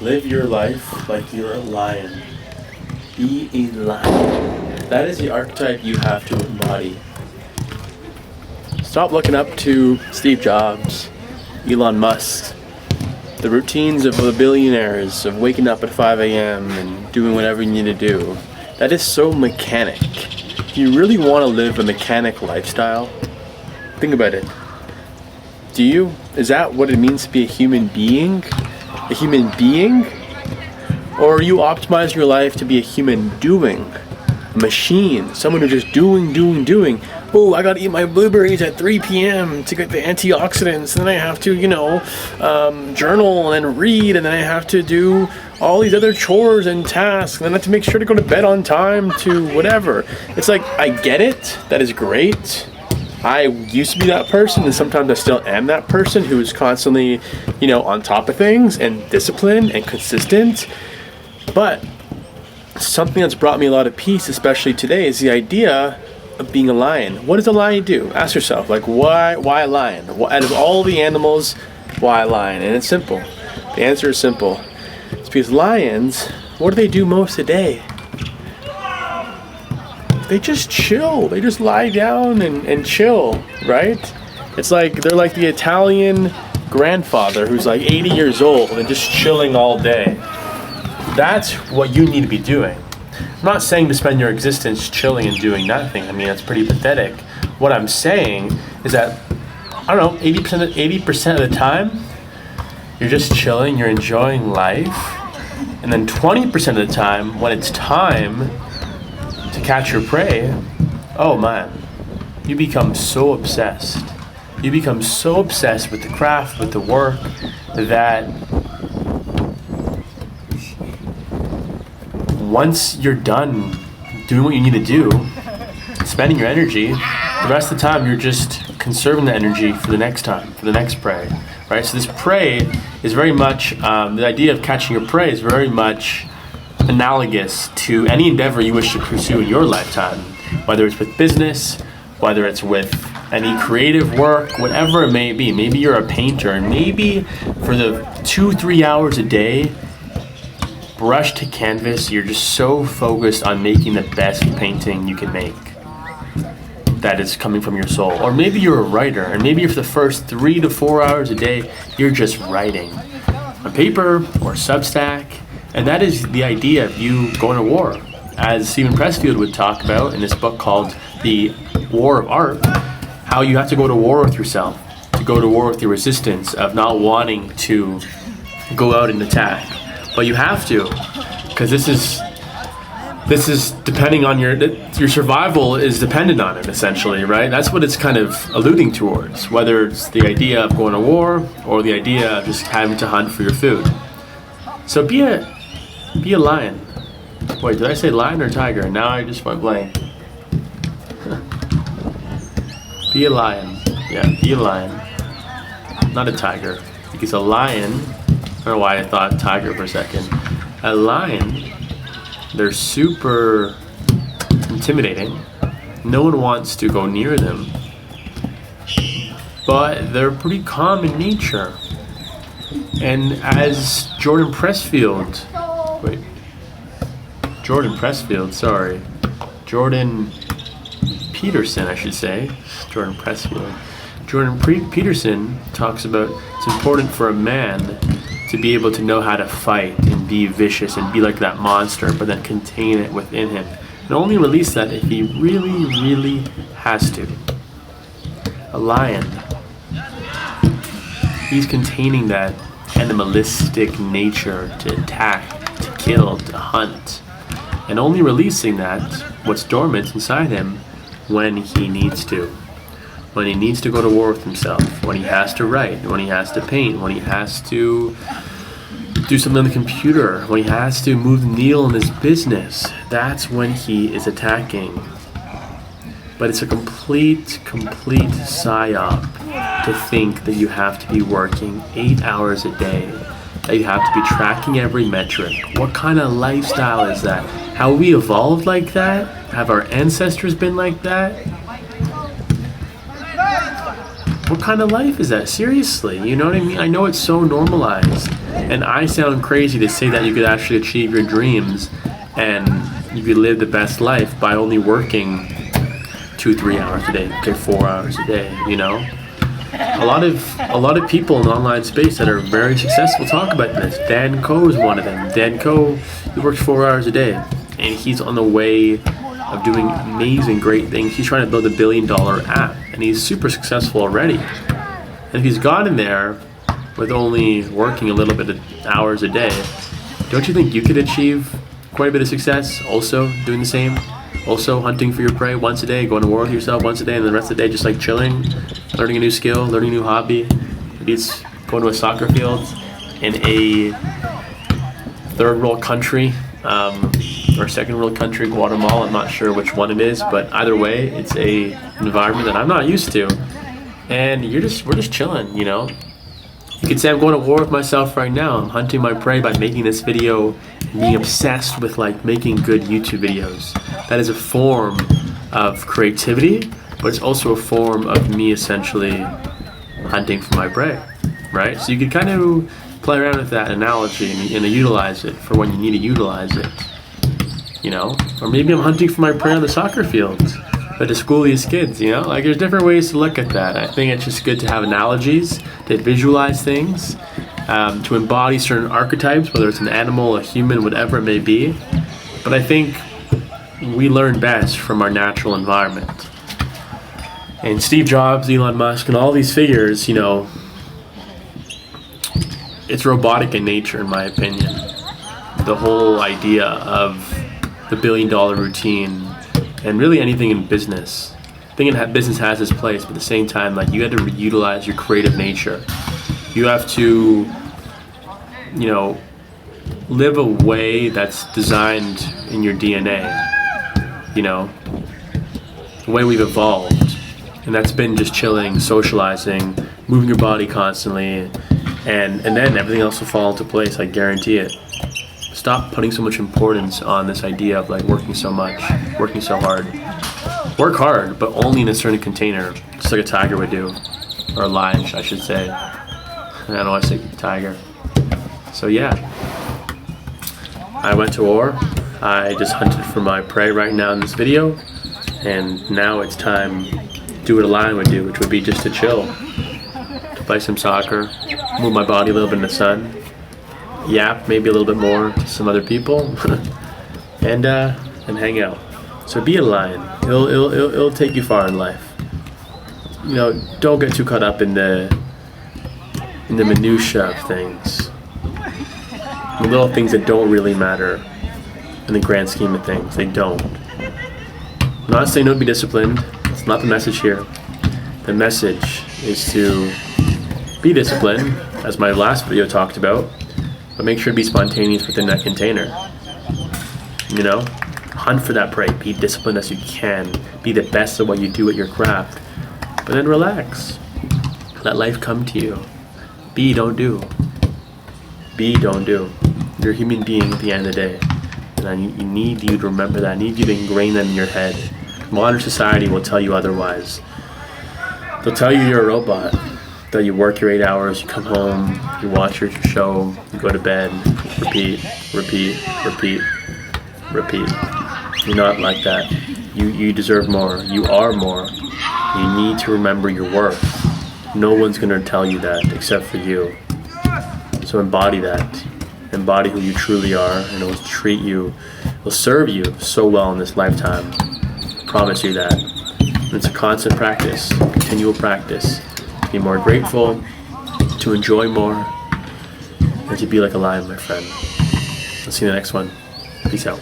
Live your life like you're a lion. Be a lion. That is the archetype you have to embody. Stop looking up to Steve Jobs, Elon Musk, the routines of the billionaires of waking up at 5 a.m. and doing whatever you need to do. That is so mechanic. If you really want to live a mechanic lifestyle, think about it. Do you? Is that what it means to be a human being? A human being? Or are you optimizing your life to be a human doing? A machine, someone who's just doing. Oh, I gotta eat my blueberries at 3 p.m. to get the antioxidants, and then I have to, journal and read, and then I have to do all these other chores and tasks, and then I have to make sure to go to bed on time to whatever. It's like, I get it, that is great. I used to be that person, and sometimes I still am that person who is constantly, on top of things and disciplined and consistent. But something that's brought me a lot of peace, especially today, is the idea of being a lion. What does a lion do? Ask yourself, why a lion? Out of all the animals, why a lion? And it's simple. The answer is simple. It's because lions, what do they do most of the day? They just chill. They just lie down and chill, right? It's like they're like the Italian grandfather who's like 80 years old and just chilling all day. That's what you need to be doing. I'm not saying to spend your existence chilling and doing nothing. I mean, that's pretty pathetic. What I'm saying is that, 80% of the time, you're just chilling, you're enjoying life. And then 20% of the time, when it's time to catch your prey, oh man, you become so obsessed. You become so obsessed with the craft, with the work, that once you're done doing what you need to do, spending your energy, the rest of the time you're just conserving the energy for the next time, for the next prey, right? So this prey is very much, the idea of catching your prey is very much analogous to any endeavor you wish to pursue in your lifetime, whether it's with business, whether it's with any creative work, whatever it may be. Maybe you're a painter, and maybe for the 2-3 hours a day, brush to canvas, you're just so focused on making the best painting you can make that is coming from your soul. Or maybe you're a writer, and maybe for the first 3 to 4 hours a day, you're just writing on paper or Substack. And that is the idea of you going to war. As Steven Pressfield would talk about in this book called The War of Art, how you have to go to war with yourself, to go to war with your resistance of not wanting to go out and attack. But you have to, because this is depending on your survival is dependent on it, essentially, right? That's what it's kind of alluding towards, whether it's the idea of going to war or the idea of just having to hunt for your food. So be a lion. Wait, did I say lion or tiger? Now I just went blank. Be a lion. Yeah, be a lion. Not a tiger. Because a lion, I don't know why I thought tiger for a second. A lion, they're super intimidating. No one wants to go near them. But they're pretty calm in nature. And as Jordan Peterson, I should say. Jordan Pressfield. Jordan Peterson talks about it's important for a man to be able to know how to fight and be vicious and be like that monster, but then contain it within him. And only release that if he really, really has to. A lion, he's containing that animalistic nature to attack, to kill, to hunt, and only releasing that, what's dormant inside him, when he needs to. When he needs to go to war with himself, when he has to write, when he has to paint, when he has to do something on the computer, when he has to move the needle in his business, that's when he is attacking. But it's a complete psyop to think that you have to be working 8 hours a day, that you have to be tracking every metric. What kind of lifestyle is that? How we evolved like that? Have our ancestors been like that? What kind of life is that? Seriously, you know what I mean? I know it's so normalized, and I sound crazy to say that you could actually achieve your dreams and you could live the best life by only working 2-3 hours a day, okay, 4 hours a day, you know? A lot of people in the online space that are very successful talk about this. Dan Koh is one of them. Dan Koh, he works 4 hours a day, and he's on the way of doing amazing, great things. He's trying to build $1 billion app, and he's super successful already. And if he's gotten there with only working a little bit of hours a day, don't you think you could achieve quite a bit of success also doing the same? Also hunting for your prey once a day, going to war with yourself once a day, and the rest of the day just like chilling, learning a new skill, learning a new hobby. Maybe it's going to a soccer field in a third world country, or second world country, Guatemala. I'm not sure which one it is, but either way, it's a environment that I'm not used to. And we're just chilling, you know? You could say I'm going to war with myself right now. I'm hunting my prey by making this video and being obsessed with like making good YouTube videos. That is a form of creativity, but it's also a form of me essentially hunting for my prey, right? So you could kind of play around with that analogy and utilize it for when you need to utilize it, you know? Or maybe I'm hunting for my prey on the soccer field, but to school these kids, you know? Like there's different ways to look at that. I think it's just good to have analogies, to visualize things, to embody certain archetypes, whether it's an animal, a human, whatever it may be. But I think we learn best from our natural environment. And Steve Jobs, Elon Musk, and all these figures, you know, it's robotic in nature, in my opinion. The whole idea of the $1 billion routine, and really anything in business. I think business has its place, but at the same time, like you have to utilize your creative nature. You have to, you know, live a way that's designed in your DNA. You know, the way we've evolved, and that's been just chilling, socializing, moving your body constantly, and then everything else will fall into place. I guarantee it. Stop putting so much importance on this idea of like working so much, working so hard. Work hard, but only in a certain container, just like a tiger would do, or a lion, I should say. I don't know why I say tiger. So yeah, I went to war. I just hunted for my prey right now in this video, and now it's time to do what a lion would do, which would be just to chill, to play some soccer, move my body a little bit in the sun, yap maybe a little bit more to some other people, and hang out. So be a lion. It'll take you far in life. You know, don't get too caught up in the minutia of things, the little things that don't really matter in the grand scheme of things. They don't. I'm not saying don't be disciplined. It's not the message here. The message is to be disciplined, as my last video talked about, but make sure to be spontaneous within that container. You know, hunt for that prey. Be disciplined as you can. Be the best at what you do at your craft. But then relax. Let life come to you. Be, don't do. Be, don't do. You're a human being at the end of the day. And I need you to remember that. I need you to ingrain that in your head. Modern society will tell you otherwise. They'll tell you you're a robot. That you work your 8 hours, you come home, you watch your show, you go to bed, repeat, repeat, repeat, repeat. You're not like that. You deserve more. You are more. You need to remember your worth. No one's going to tell you that except for you. So embody that. Embody who you truly are, and it will treat you, will serve you so well in this lifetime. I promise you that. And it's a constant practice, continual practice. To be more grateful, to enjoy more, and to be like a lion, my friend. I'll see you in the next one. Peace out.